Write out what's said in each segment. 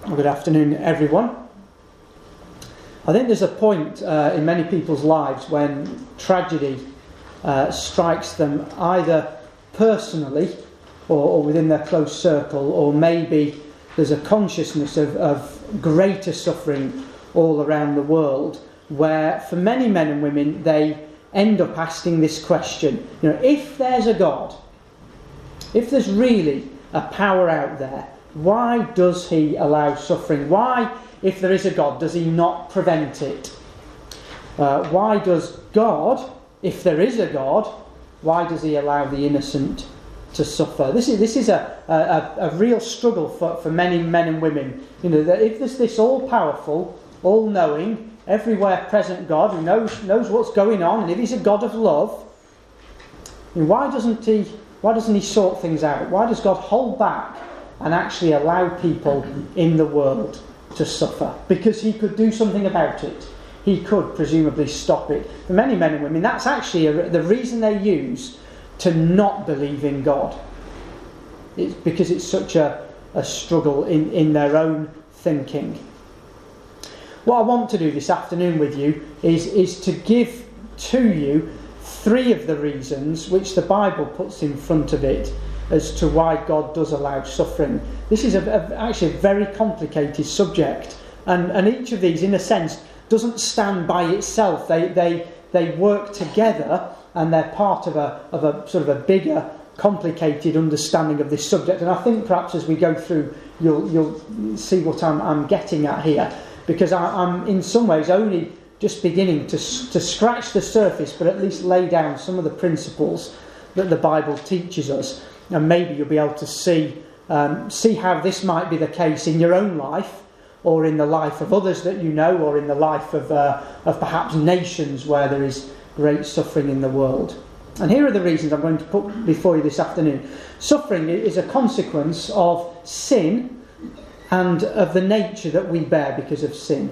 Good afternoon, everyone. I think there's a point in many people's lives when tragedy strikes them either personally or within their close circle, or maybe there's a consciousness of greater suffering all around the world, where for many men and women they end up asking this question, if there's a God, if there's really a power out there, why does he allow suffering? Why, if there is a God, does he not prevent it? Why does God, if there is a God, why does he allow the innocent to suffer? This is a real struggle for many men and women. That if there's this all-powerful, all-knowing, everywhere present God who knows what's going on, and if he's a God of love, why doesn't he sort things out? Why does God hold back and actually allow people in the world to suffer? Because he could do something about it. He could presumably stop it. For many men and women, that's actually the reason they use to not believe in God. It's because it's such a struggle in their own thinking. What I want to do this afternoon with you is to give to you 3 of the reasons which the Bible puts in front of it as to why God does allow suffering. This is actually a very complicated subject, and each of these, in a sense, doesn't stand by itself. They work together, and they're part of a sort of a bigger, complicated understanding of this subject. And I think perhaps as we go through, you'll see what I'm getting at here, because I'm in some ways only just beginning to scratch the surface, but at least lay down some of the principles that the Bible teaches us. And maybe you'll be able to see how this might be the case in your own life, or in the life of others that you know, or in the life of perhaps nations where there is great suffering in the world. And here are the reasons I'm going to put before you this afternoon. Suffering is a consequence of sin and of the nature that we bear because of sin.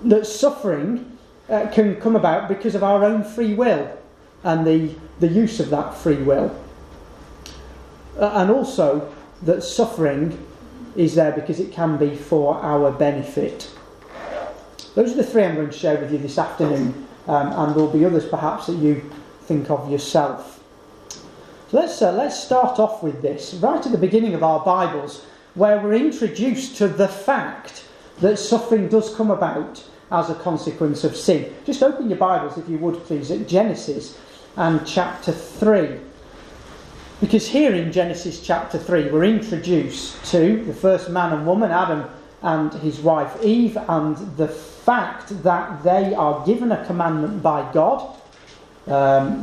That suffering can come about because of our own free will and the use of that free will. And also that suffering is there because it can be for our benefit. Those are the 3 I'm going to share with you this afternoon, and there'll be others perhaps that you think of yourself. So let's start off with this right at the beginning of our Bibles, where we're introduced to the fact that suffering does come about as a consequence of sin. Just open your Bibles, if you would please, at Genesis and chapter 3. Because here in Genesis chapter 3, we're introduced to the first man and woman, Adam and his wife Eve, and the fact that they are given a commandment by God,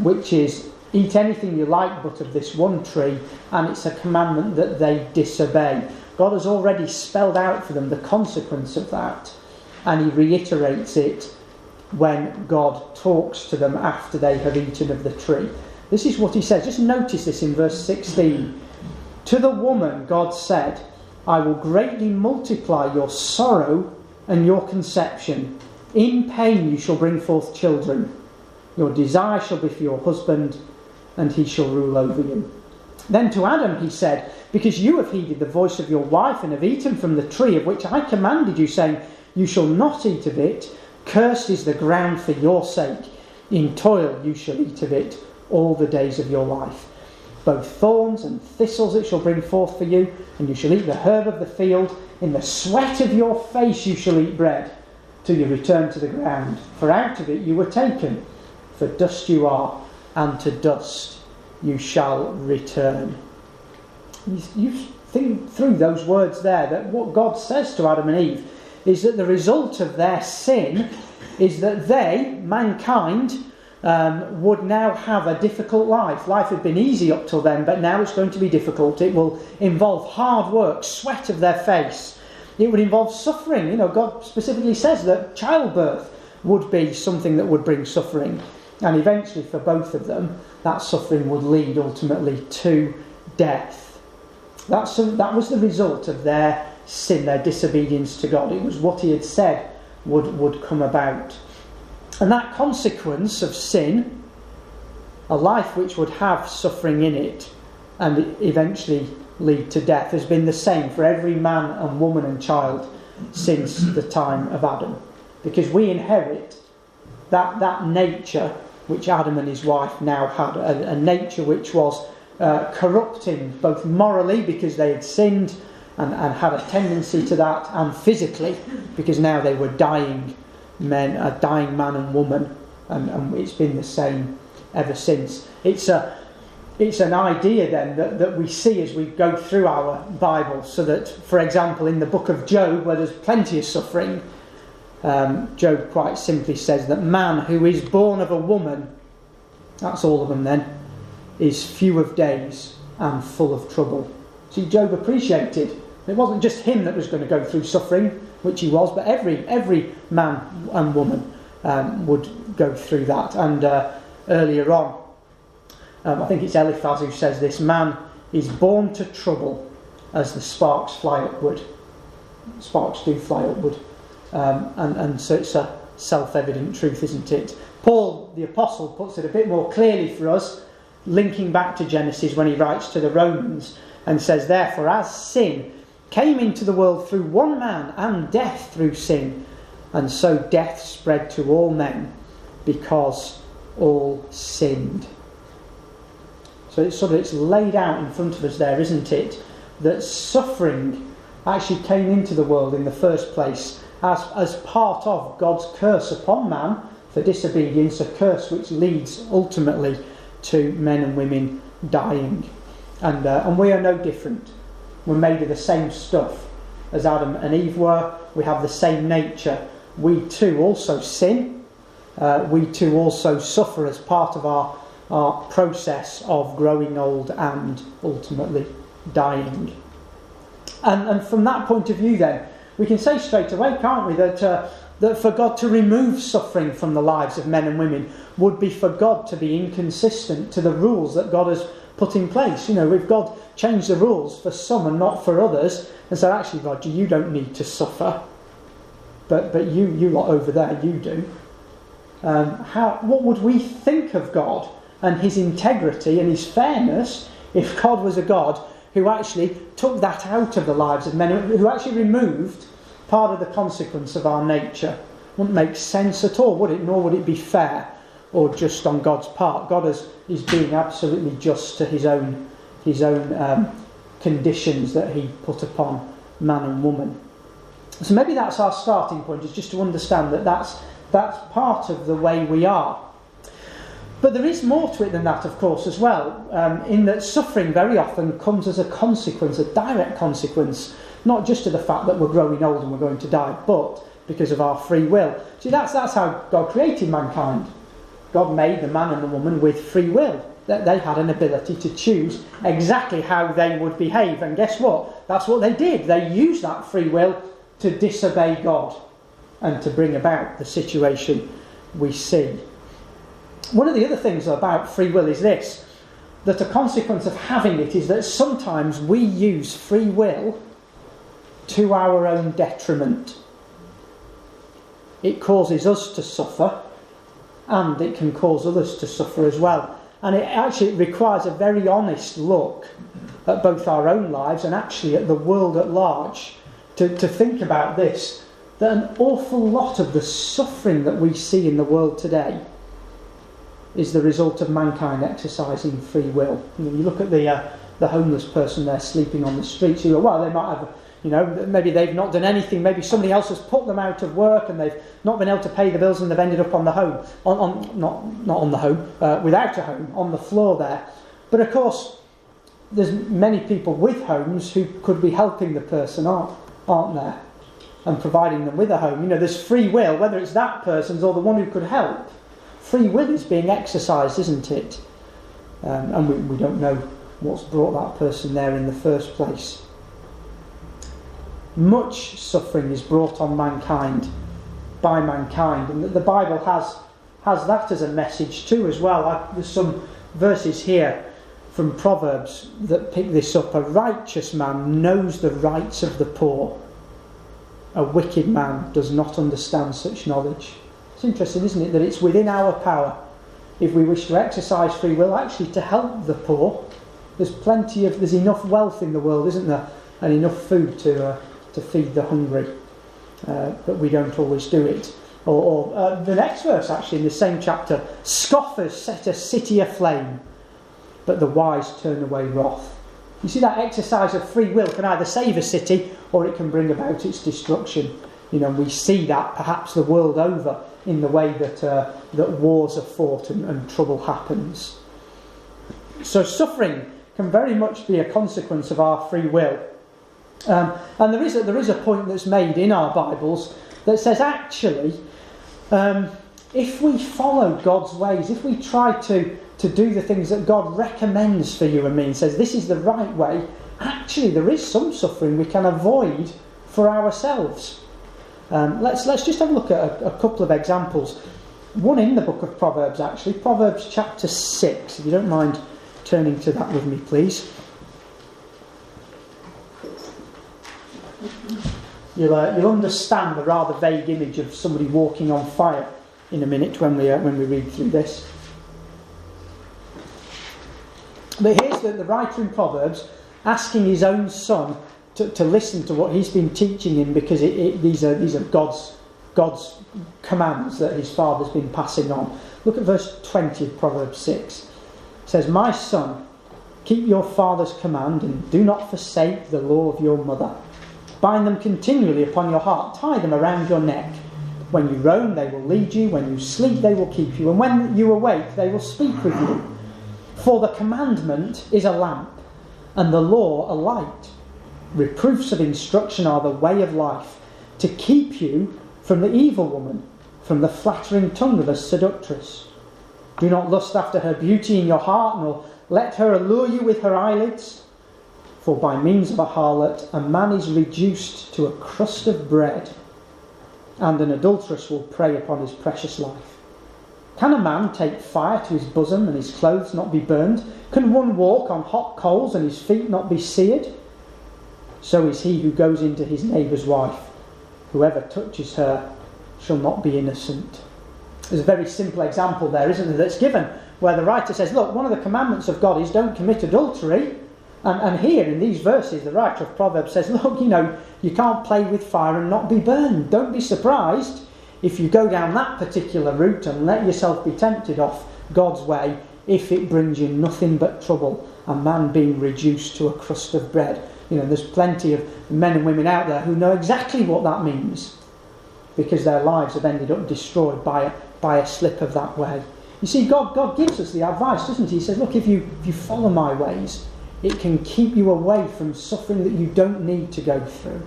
which is eat anything you like but of this one tree, and it's a commandment that they disobey. God has already spelled out for them the consequence of that, and he reiterates it when God talks to them after they have eaten of the tree. This is what he says. Just notice this in verse 16. To the woman, God said, I will greatly multiply your sorrow and your conception. In pain you shall bring forth children. Your desire shall be for your husband, and he shall rule over you. Then to Adam he said, because you have heeded the voice of your wife and have eaten from the tree of which I commanded you, saying, you shall not eat of it. Cursed is the ground for your sake. In toil you shall eat of it all the days of your life. Both thorns and thistles it shall bring forth for you, and you shall eat the herb of the field. In the sweat of your face you shall eat bread, till you return to the ground. For out of it you were taken. For dust you are, and to dust you shall return. You think through those words there, that what God says to Adam and Eve is that the result of their sin is that they, mankind, would now have a difficult life. Life had been easy up till then, but now it's going to be difficult. It will involve hard work, sweat of their face. It would involve suffering. God specifically says that childbirth would be something that would bring suffering. And eventually, for both of them, that suffering would lead ultimately to death. That was the result of their sin, their disobedience to God. It was what he had said would come about. And that consequence of sin, a life which would have suffering in it, and eventually lead to death has been the same for every man and woman and child since the time of Adam. Because we inherit that nature which Adam and his wife now had, a nature which was corrupting both morally because they had sinned and had a tendency to that, and physically because now they were dying men, a dying man and woman, and it's been the same ever since. It's an idea then that we see as we go through our Bible, so that, for example, in the book of Job, where there's plenty of suffering, Job quite simply says that man who is born of a woman, that's all of them then, is few of days and full of trouble. See, Job appreciated it wasn't just him that was going to go through suffering, which he was, but every man and woman would go through that. And earlier on, I think it's Eliphaz who says this: man is born to trouble as the sparks fly upward. Sparks do fly upward. And so it's a self-evident truth, isn't it? Paul, the apostle, puts it a bit more clearly for us, linking back to Genesis when he writes to the Romans, and says, therefore, as sin came into the world through one man, and death through sin, and so death spread to all men, because all sinned. So it's laid out in front of us there, isn't it? That suffering actually came into the world in the first place as part of God's curse upon man for disobedience, a curse which leads ultimately to men and women dying. And we are no different. We're made of the same stuff as Adam and Eve were. We have the same nature. We too also sin. We too also suffer as part of our process of growing old and ultimately dying. And from that point of view then, we can say straight away, can't we, that for God to remove suffering from the lives of men and women would be for God to be inconsistent to the rules that God has put in place. You know, if God changed the rules for some and not for others, and said, actually, Roger, you don't need to suffer, but you lot over there, you do. What would we think of God and his integrity and his fairness if God was a God who actually took that out of the lives of men, who actually removed part of the consequence of our nature? Wouldn't make sense at all, would it? Nor would it be fair or just on God's part. God is being absolutely just to his own conditions that he put upon man and woman. So maybe that's our starting point, is just to understand that that's part of the way we are. But there is more to it than that, of course, as well, in that suffering very often comes as a consequence, a direct consequence, not just to the fact that we're growing old and we're going to die, but because of our free will. See, that's how God created mankind. God made the man and the woman with free will. That they had an ability to choose exactly how they would behave. And guess what? That's what they did. They used that free will to disobey God and to bring about the situation we see. One of the other things about free will is this, that a consequence of having it is that sometimes we use free will to our own detriment. It causes us to suffer, and it can cause others to suffer as well. And it actually requires a very honest look at both our own lives and actually at the world at large to think about this, that an awful lot of the suffering that we see in the world today is the result of mankind exercising free will. You know, you look at the homeless person there sleeping on the streets, you go, well, they might have, maybe they've not done anything, maybe somebody else has put them out of work and they've not been able to pay the bills and they've ended up on the home, not on the home, without a home, on the floor there. But of course, there's many people with homes who could be helping the person, aren't there? And providing them with a home. There's free will, whether it's that person's or the one who could help. Free will is being exercised, isn't it? And we don't know what's brought that person there in the first place. Much suffering is brought on mankind by mankind, and the Bible has that as a message too as well. There's some verses here from Proverbs that pick this up. A righteous man knows the rights of the poor. A wicked man does not understand such knowledge. It's interesting, isn't it, that it's within our power, if we wish to exercise free will, actually to help the poor there's enough wealth in the world, isn't there, and enough food to feed the hungry, but we don't always do it. Or the next verse, actually, in the same chapter, scoffers set a city aflame, but the wise turn away wrath. You see, that exercise of free will can either save a city or it can bring about its destruction. We see that perhaps the world over in the way that wars are fought and trouble happens. So suffering can very much be a consequence of our free will. And there is a point that's made in our Bibles that says, actually, if we follow God's ways, if we try to do the things that God recommends for you and me, and says this is the right way, actually there is some suffering we can avoid for ourselves. Let's just have a look at a couple of examples. One in the book of Proverbs, actually, Proverbs chapter 6, if you don't mind turning to that with me, please. You'll understand the rather vague image of somebody walking on fire in a minute when we read through this. But here's the writer in Proverbs asking his own son to listen to what he's been teaching him, because these are God's commands that his father's been passing on. Look at verse 20 of Proverbs 6. It says, "My son, keep your father's command and do not forsake the law of your mother. Bind them continually upon your heart, tie them around your neck. When you roam, they will lead you. When you sleep, they will keep you. And when you awake, they will speak with you. For the commandment is a lamp, and the law a light. Reproofs of instruction are the way of life, to keep you from the evil woman, from the flattering tongue of a seductress. Do not lust after her beauty in your heart, nor let her allure you with her eyelids. For by means of a harlot, a man is reduced to a crust of bread, and an adulteress will prey upon his precious life. Can a man take fire to his bosom and his clothes not be burned? Can one walk on hot coals and his feet not be seared? So is he who goes into his neighbour's wife. Whoever touches her shall not be innocent." There's a very simple example there, isn't there, that's given, where the writer says, look, one of the commandments of God is don't commit adultery. And here in these verses, the writer of Proverbs says, look, you can't play with fire and not be burned. Don't be surprised if you go down that particular route and let yourself be tempted off God's way, if it brings you nothing but trouble, a man being reduced to a crust of bread. There's plenty of men and women out there who know exactly what that means, because their lives have ended up destroyed by a slip of that way. You see, God gives us the advice, doesn't he? He says, look, if you follow my ways, it can keep you away from suffering that you don't need to go through.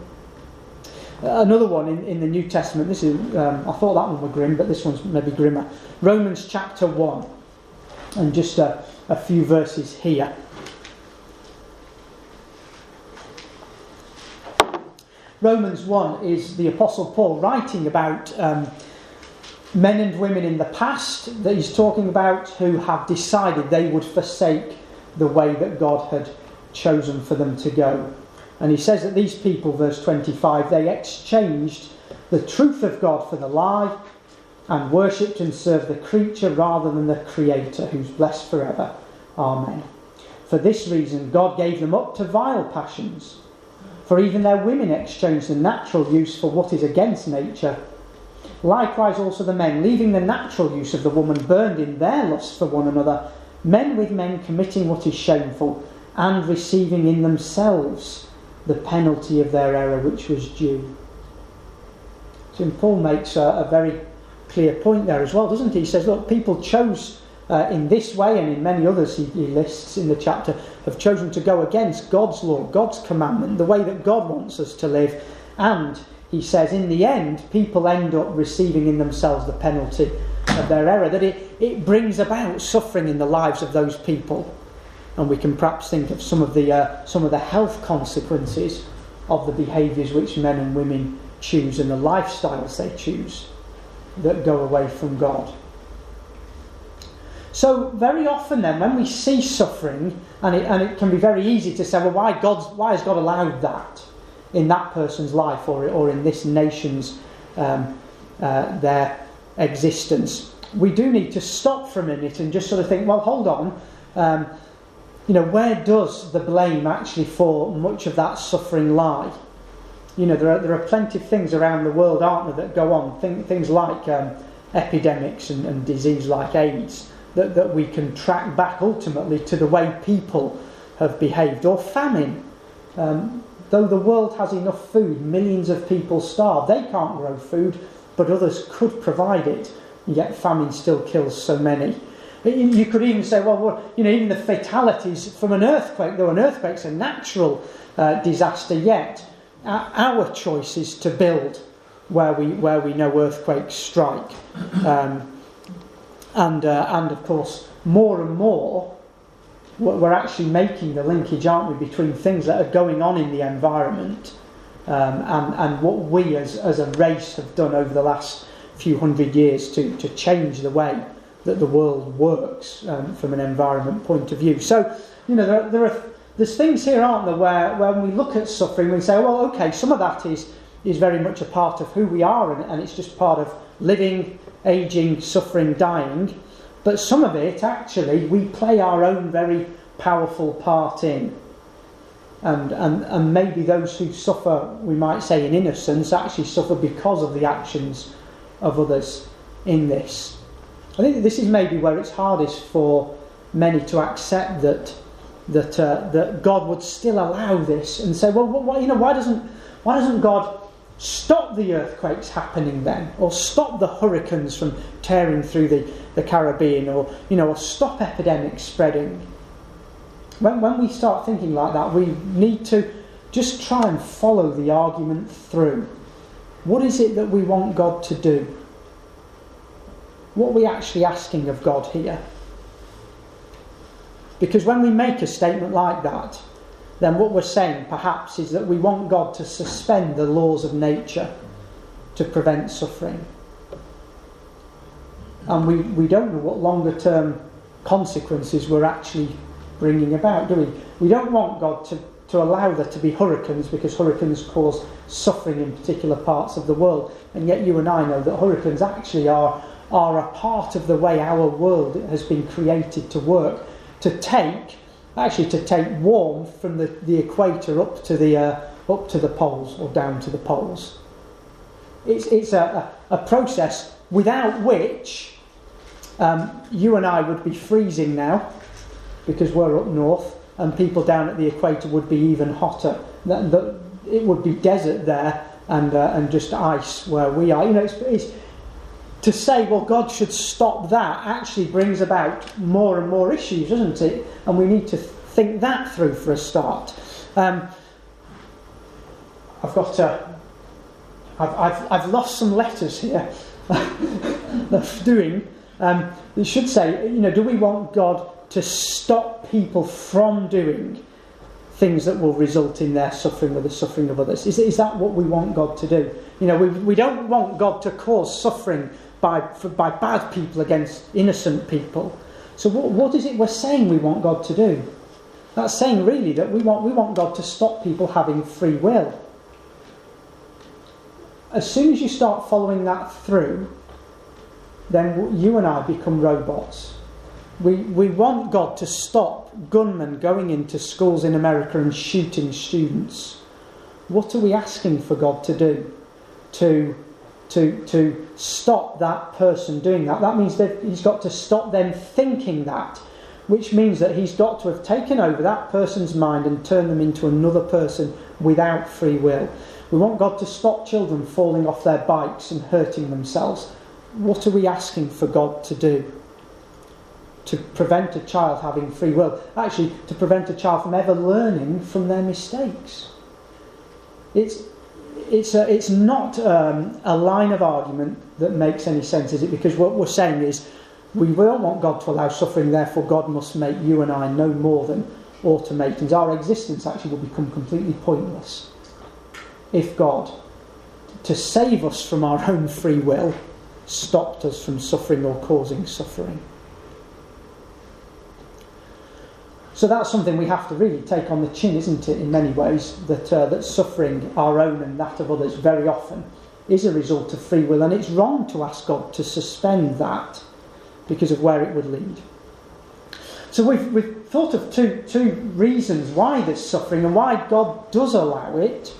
Another one in the New Testament, this is I thought that one was grim, but this one's maybe grimmer. Romans chapter 1, and just a few verses here. Romans 1 is the Apostle Paul writing about men and women in the past that he's talking about who have decided they would forsake the way that God had chosen for them to go. And he says that these people, verse 25, they exchanged the truth of God for the lie and worshipped and served the creature rather than the Creator, who's blessed forever. Amen. For this reason God gave them up to vile passions. For even their women exchanged the natural use for what is against nature. Likewise also the men, leaving the natural use of the woman, burned in their lust for one another, men with men committing what is shameful, and receiving in themselves the penalty of their error which was due. So Paul makes a very clear point there as well, doesn't he? He says, look, people chose in this way, and in many others he lists in the chapter, have chosen to go against God's law, God's commandment, the way that God wants us to live. And he says, in the end, people end up receiving in themselves the penalty of their error, that it brings about suffering in the lives of those people. And we can perhaps think of some of the health consequences of the behaviours which men and women choose and the lifestyles they choose that go away from God. So very often then, when we see suffering, and it can be very easy to say, well, why has God allowed that in that person's life or in this nation's their existence? We do need to stop for a minute and just sort of think, well, hold on. where does the blame actually for much of that suffering lie? There are plenty of things around the world, aren't there, that go on, things like epidemics and disease like AIDS, that we can track back ultimately to the way people have behaved, or famine. Though the world has enough food, millions of people starve. They can't grow food, but others could provide it, yet famine still kills so many. You could even say, even the fatalities from an earthquake, though an earthquake's a natural disaster, yet our choice is to build where we know earthquakes strike. And of course, more and more, we're actually making the linkage, aren't we, between things that are going on in the environment and what we as a race have done over the last few hundred years to change the way that the world works from an environment point of view. So, there's things here, aren't there, where when we look at suffering, we say, well, okay, some of that is very much a part of who we are, and it's just part of living, aging, suffering, dying. But some of it, actually, we play our own very powerful part in. And maybe those who suffer, we might say in innocence, actually suffer because of the actions of others in this. I think this is maybe where it's hardest for many to accept that God would still allow this and say, well, why doesn't God stop the earthquakes happening then, or stop the hurricanes from tearing through the Caribbean, or stop epidemics spreading? When we start thinking like that, we need to just try and follow the argument through. What is it that we want God to do? What are we actually asking of God here? Because when we make a statement like that, then what we're saying perhaps is that we want God to suspend the laws of nature to prevent suffering. And we don't know what longer term consequences we're actually bringing about, do we? We don't want God to allow there to be hurricanes, because hurricanes cause suffering in particular parts of the world. And yet you and I know that hurricanes actually are a part of the way our world has been created to work, to take warmth from the equator up to the poles, or down to the poles. It's a process without which you and I would be freezing now, because we're up north, and people down at the equator would be even hotter. It would be desert there, and just ice where we are. It's to say, well, God should stop that, actually brings about more and more issues, doesn't it? And we need to think that through for a start. I've lost some letters here. It should say, do we want God to stop people from doing things that will result in their suffering or the suffering of others? Is that what we want God to do? We don't want God to cause suffering by bad people against innocent people. So what is it we're saying we want God to do? That's saying really that we want God to stop people having free will. As soon as you start following that through, then you and I become robots. We want God to stop gunmen going into schools in America and shooting students. What are we asking for God to do to stop that person doing that? That means that he's got to stop them thinking that, which means that he's got to have taken over that person's mind and turned them into another person without free will. We want God to stop children falling off their bikes and hurting themselves. What are we asking for God to do? To prevent a child having free will. Actually, to prevent a child from ever learning from their mistakes. It's not a line of argument that makes any sense, is it? Because what we're saying is, we don't want God to allow suffering, therefore God must make you and I no more than automatons. Our existence actually will become completely pointless if God, to save us from our own free will, stopped us from suffering or causing suffering. So that's something we have to really take on the chin, isn't it, in many ways, that suffering, our own and that of others, very often is a result of free will, and it's wrong to ask God to suspend that because of where it would lead. So we've thought of two reasons why there's suffering and why God does allow it.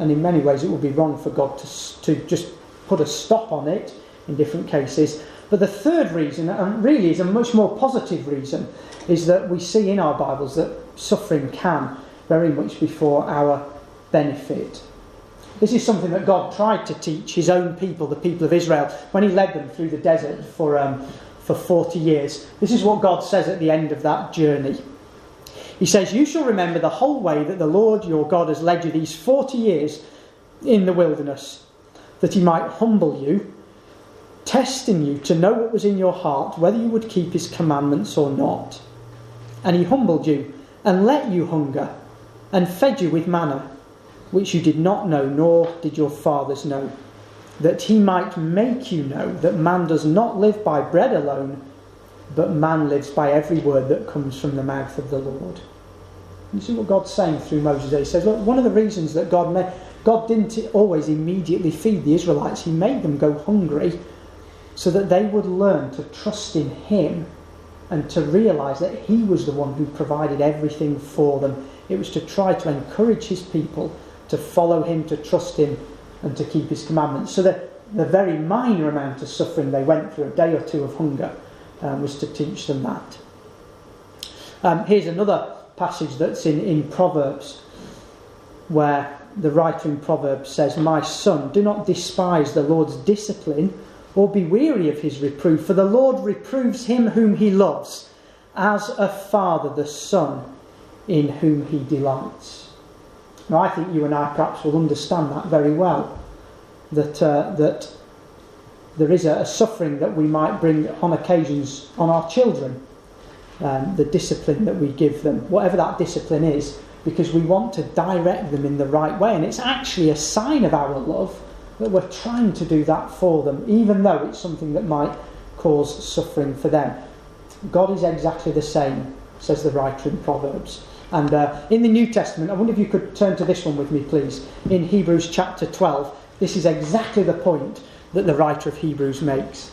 And in many ways it would be wrong for God to just put a stop on it in different cases. But the third reason, and really is a much more positive reason, is that we see in our Bibles that suffering can very much be for our benefit. This is something that God tried to teach his own people, the people of Israel, when he led them through the desert for 40 years. This is what God says at the end of that journey. He says, "You shall remember the whole way that the Lord your God has led you these 40 years in the wilderness, that he might humble you, testing you to know what was in your heart, whether you would keep his commandments or not. And he humbled you and let you hunger and fed you with manna, which you did not know, nor did your fathers know, that he might make you know that man does not live by bread alone, but man lives by every word that comes from the mouth of the Lord." You see what God's saying through Moses there. He says, look, one of the reasons that God didn't always immediately feed the Israelites, he made them go hungry so that they would learn to trust in him and to realise that he was the one who provided everything for them. It was to try to encourage his people to follow him, to trust him, and to keep his commandments. So that the very minor amount of suffering they went through, a day or two of hunger, was to teach them that. Here's another passage that's in Proverbs, where the writer in Proverbs says, "My son, do not despise the Lord's discipline, or be weary of his reproof, for the Lord reproves him whom he loves, as a father the son in whom he delights." Now I think you and I perhaps will understand that very well, that there is a suffering that we might bring on occasions on our children, the discipline that we give them, whatever that discipline is, because we want to direct them in the right way, and it's actually a sign of our love that we're trying to do that for them, even though it's something that might cause suffering for them. God is exactly the same, says the writer in Proverbs. And in the New Testament, I wonder if you could turn to this one with me, please. In Hebrews chapter 12, this is exactly the point that the writer of Hebrews makes.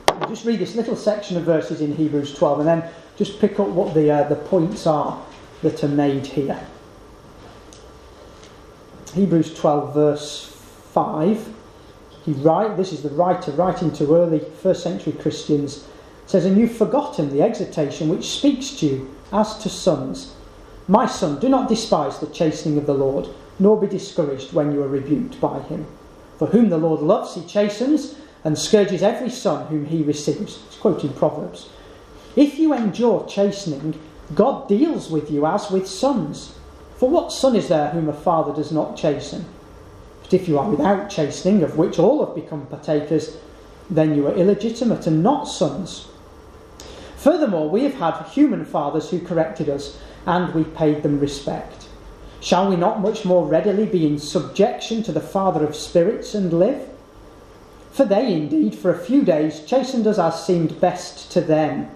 I'll just read this little section of verses in Hebrews 12 and then just pick up what the points are that are made here. Hebrews 12 verse 5, this is the writer writing to early first century Christians, says, "And you've forgotten the exhortation which speaks to you as to sons. My son, do not despise the chastening of the Lord, nor be discouraged when you are rebuked by him. For whom the Lord loves, he chastens and scourges every son whom he receives." It's quoting Proverbs. "If you endure chastening, God deals with you as with sons. For what son is there whom a father does not chasten? But if you are without chastening, of which all have become partakers, then you are illegitimate and not sons. Furthermore, we have had human fathers who corrected us, and we paid them respect. Shall we not much more readily be in subjection to the Father of spirits and live? For they indeed for a few days chastened us as seemed best to them,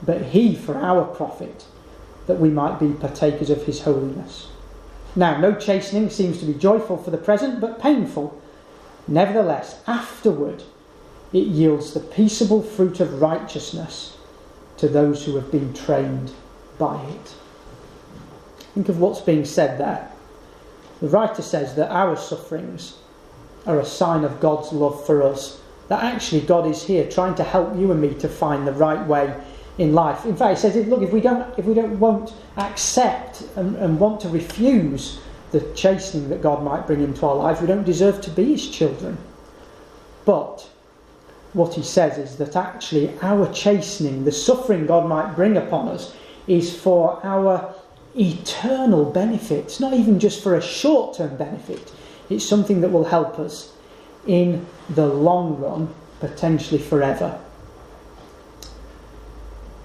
but he for our profit, that we might be partakers of his holiness. Now, no chastening seems to be joyful for the present, but painful. Nevertheless, afterward, it yields the peaceable fruit of righteousness to those who have been trained by it." Think of what's being said there. The writer says that our sufferings are a sign of God's love for us, that actually God is here trying to help you and me to find the right way in life. In fact, he says, look, if we won't accept and want to refuse the chastening that God might bring into our lives, we don't deserve to be his children. But what he says is that actually our chastening, the suffering God might bring upon us, is for our eternal benefit. It's not even just for a short-term benefit. It's something that will help us in the long run, potentially forever.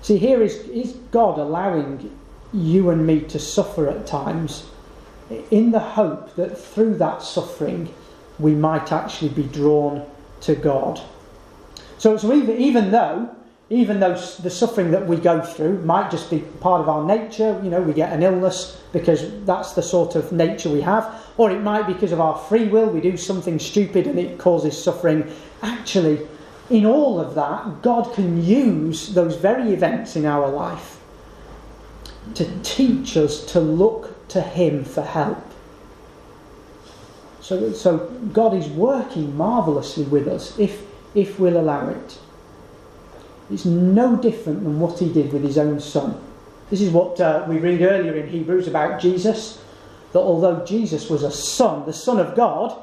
See, here is God allowing you and me to suffer at times in the hope that through that suffering we might actually be drawn to God. So even though the suffering that we go through might just be part of our nature, we get an illness because that's the sort of nature we have, or it might be because of our free will, we do something stupid and it causes suffering. Actually, in all of that, God can use those very events in our life to teach us to look to him for help. So God is working marvellously with us if we'll allow it. It's no different than what he did with his own son. This is what we read earlier in Hebrews about Jesus, that although Jesus was a son, the Son of God,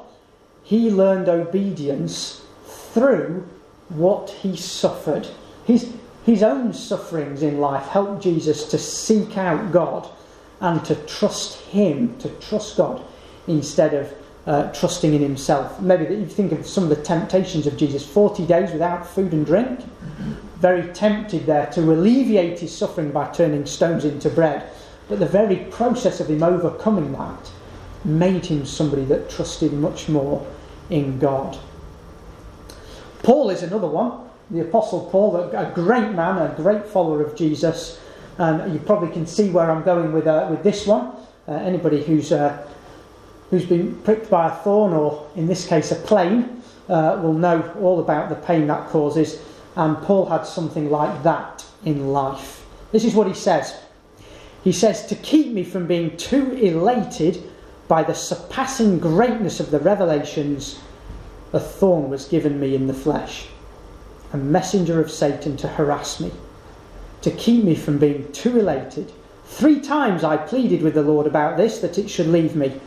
he learned obedience through what he suffered. His own sufferings in life helped Jesus to seek out God and to trust him, to trust God, instead of trusting in himself. Maybe that you think of some of the temptations of Jesus, 40 days without food and drink, very tempted there to alleviate his suffering by turning stones into bread. But the very process of him overcoming that made him somebody that trusted much more in God. Paul is another one, the Apostle Paul, a great man, a great follower of Jesus. And you probably can see where I'm going with this one. Anybody who's been pricked by a thorn, or in this case a plane, will know all about the pain that causes. And Paul had something like that in life. This is what he says. He says, "To keep me from being too elated by the surpassing greatness of the revelations, a thorn was given me in the flesh, a messenger of Satan to harass me, to keep me from being too elated. 3 times I pleaded with the Lord about this, that it should leave me.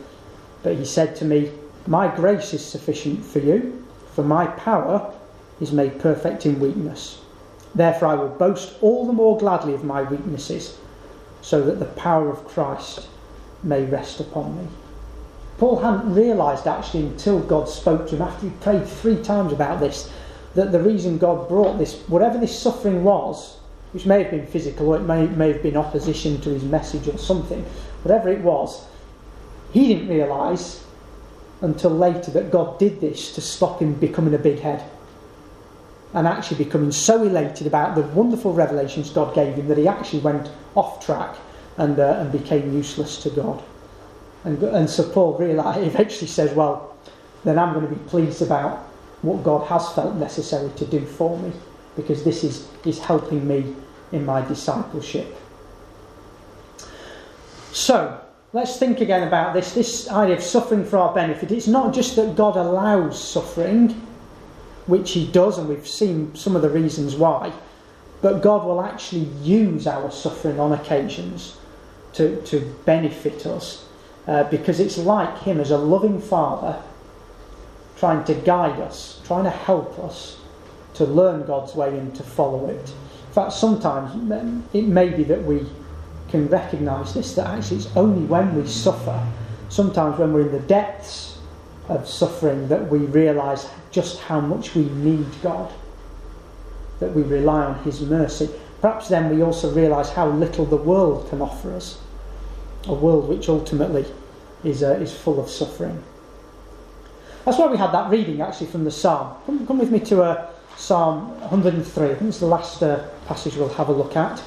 But he said to me, 'My grace is sufficient for you, for my power is made perfect in weakness. Therefore I will boast all the more gladly of my weaknesses, so that the power of Christ may rest upon me.'" Paul hadn't realised actually until God spoke to him after he prayed 3 times about this, that the reason God brought this, whatever this suffering was, which may have been physical or it may have been opposition to his message or something, whatever it was, he didn't realise until later that God did this to stop him becoming a big head and actually becoming so elated about the wonderful revelations God gave him that he actually went off track and became useless to God. And so Paul eventually says, well, then I'm going to be pleased about what God has felt necessary to do for me, because this is helping me in my discipleship. So, let's think again about this idea of suffering for our benefit. It's not just that God allows suffering, which he does, and we've seen some of the reasons why, but God will actually use our suffering on occasions to benefit us. Because it's like him as a loving father trying to guide us, trying to help us to learn God's way and to follow it. In fact, sometimes it may be that we can recognise this, that actually it's only when we suffer, sometimes when we're in the depths of suffering, that we realise just how much we need God, that we rely on his mercy. Perhaps then we also realise how little the world can offer us, a world which ultimately is full of suffering. That's why we had that reading actually from the Psalm. Come with me to Psalm 103. I think it's the last passage we'll have a look at.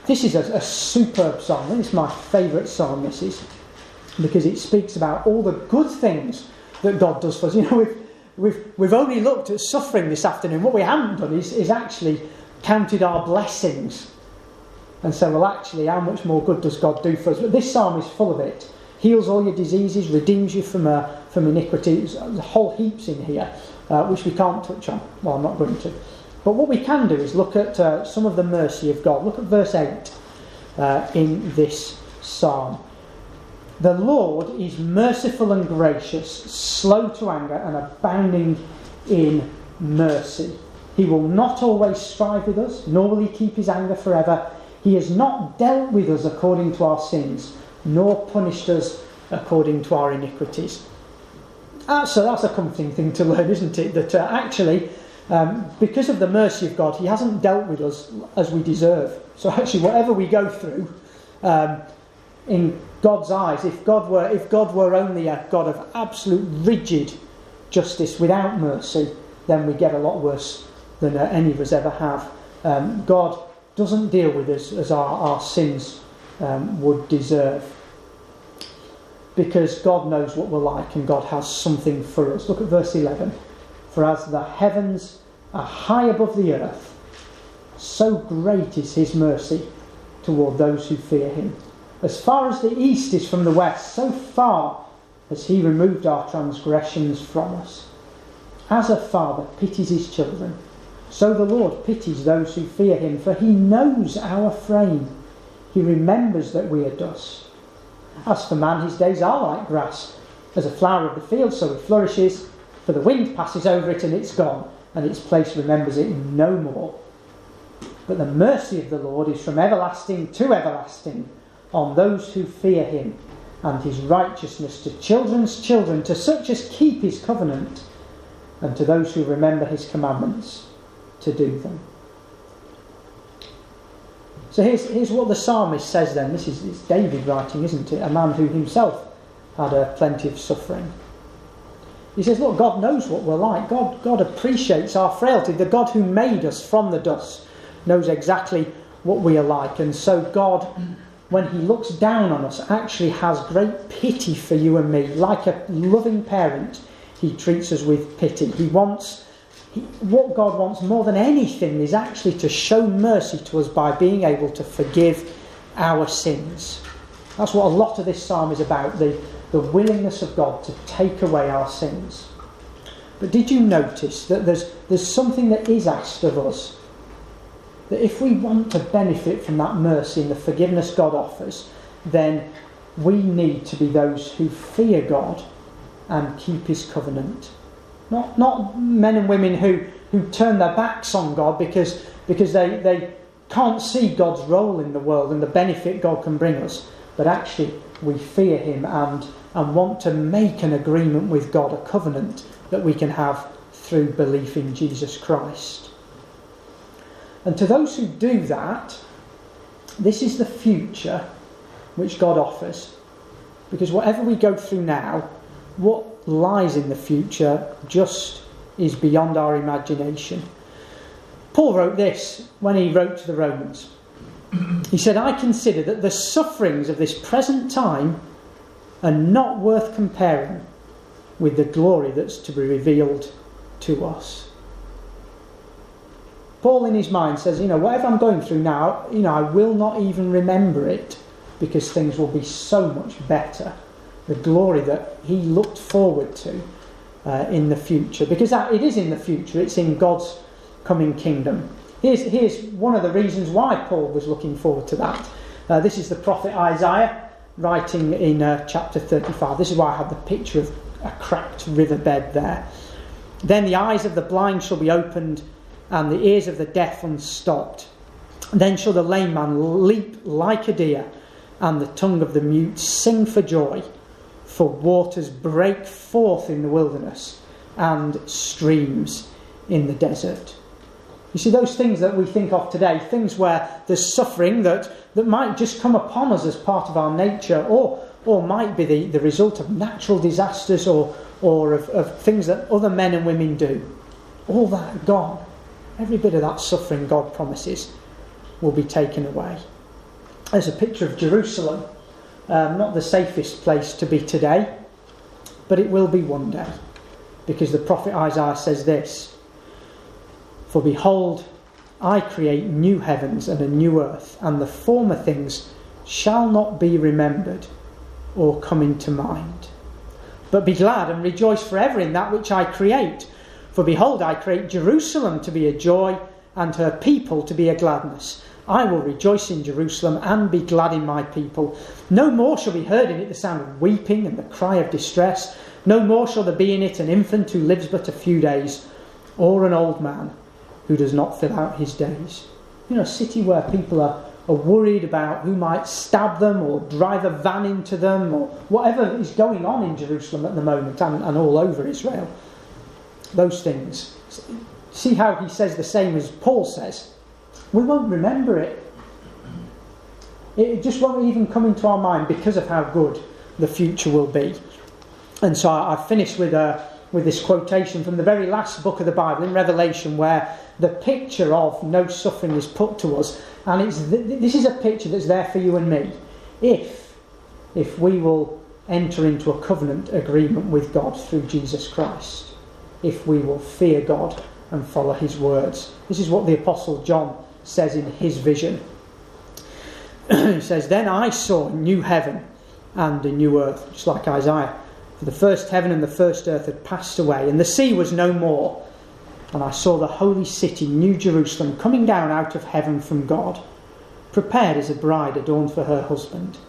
This is a superb psalm. I think it's my favourite psalm, this is, because it speaks about all the good things that God does for us. You know, we've only looked at suffering this afternoon. What we haven't done is actually counted our blessings and said, well, actually, how much more good does God do for us? But this psalm is full of it. Heals all your diseases, redeems you from iniquity. There's a whole heaps in here, which we can't touch on. Well, I'm not going to. But what we can do is look at some of the mercy of God. Look at verse 8 in this psalm. "The Lord is merciful and gracious, slow to anger and abounding in mercy. He will not always strive with us, nor will he keep his anger forever. He has not dealt with us according to our sins, nor punished us according to our iniquities." So that's a comforting thing to learn, isn't it? That actually, because of the mercy of God, he hasn't dealt with us as we deserve. So actually, whatever we go through, in God's eyes, if God were only a God of absolute rigid justice without mercy, then we get a lot worse than any of us ever have. God doesn't deal with us as our sins would deserve. because God knows what we're like and God has something for us. Look at verse 11. For as the heavens are high above the earth, so great is his mercy toward those who fear him. As far as the east is from the west, so far has he removed our transgressions from us. As a father pities his children, so the Lord pities those who fear him, for he knows our frame. He remembers that we are dust. As for man, his days are like grass. As a flower of the field, so he flourishes. For the wind passes over it and it's gone, and its place remembers it no more. But the mercy of the Lord is from everlasting to everlasting on those who fear him, and his righteousness to children's children, to such as keep his covenant, and to those who remember his commandments to do them. So here's what the psalmist says then. This is it's David writing, isn't it? A man who himself had plenty of suffering. He says, look, God knows what we're like. God appreciates our frailty. The God who made us from the dust knows exactly what we are like. And so God, when he looks down on us, actually has great pity for you and me. Like a loving parent, he treats us with pity. What God wants more than anything is actually to show mercy to us by being able to forgive our sins. That's what a lot of this psalm is about, the willingness of God to take away our sins. But did you notice that there's something that is asked of us? That if we want to benefit from that mercy and the forgiveness God offers, then we need to be those who fear God and keep his covenant. Not men and women who turn their backs on God because they can't see God's role in the world and the benefit God can bring us, but actually we fear him and want to make an agreement with God, a covenant that we can have through belief in Jesus Christ. And to those who do that, this is the future which God offers. Because whatever we go through now, what lies in the future just is beyond our imagination. Paul wrote this when he wrote to the Romans. He said, I consider that the sufferings of this present time are not worth comparing with the glory that's to be revealed to us. Paul in his mind says, whatever I'm going through now, I will not even remember it because things will be so much better. The glory that he looked forward to in the future. Because it is in the future, it's in God's coming kingdom. Here's one of the reasons why Paul was looking forward to that. This is the prophet Isaiah writing in chapter 35. This is why I have the picture of a cracked riverbed there. Then the eyes of the blind shall be opened and the ears of the deaf unstopped. Then shall the lame man leap like a deer and the tongue of the mute sing for joy. For waters break forth in the wilderness and streams in the desert. You see, those things that we think of today, things where there's suffering that might just come upon us as part of our nature, or might be the result of natural disasters or of things that other men and women do. All that gone. Every bit of that suffering God promises will be taken away. There's a picture of Jerusalem. Not the safest place to be today, but it will be one day. Because the prophet Isaiah says this, for behold, I create new heavens and a new earth, and the former things shall not be remembered or come into mind. But be glad and rejoice forever in that which I create. For behold, I create Jerusalem to be a joy, and her people to be a gladness. I will rejoice in Jerusalem and be glad in my people. No more shall be heard in it the sound of weeping and the cry of distress. No more shall there be in it an infant who lives but a few days, or an old man who does not fill out his days. A city where people are worried about who might stab them or drive a van into them or whatever is going on in Jerusalem at the moment and all over Israel. Those things. See how he says the same as Paul says. We won't remember it. It just won't even come into our mind because of how good the future will be. And so I finished with this quotation from the very last book of the Bible in Revelation, where the picture of no suffering is put to us, and this is a picture that's there for you and me if we will enter into a covenant agreement with God through Jesus Christ, if we will fear God and follow his words. This is what the Apostle John says in his vision. He says, "Then I saw a new heaven and a new earth," just like Isaiah. "For the first heaven and the first earth had passed away, and the sea was no more. And I saw the holy city, New Jerusalem, coming down out of heaven from God, prepared as a bride adorned for her husband.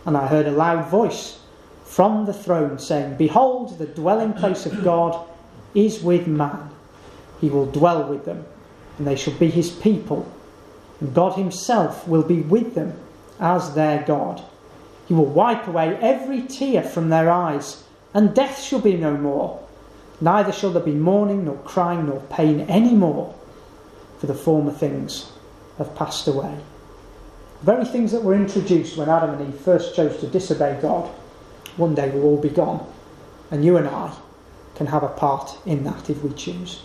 And I heard a loud voice from the throne saying, 'Behold, the dwelling place of God is with man. He will dwell with them, and they shall be his people. And God himself will be with them as their God. He will wipe away every tear from their eyes, and death shall be no more. Neither shall there be mourning, nor crying, nor pain any more, for the former things have passed away.'" The very things that were introduced when Adam and Eve first chose to disobey God, one day will all be gone. And you and I can have a part in that if we choose.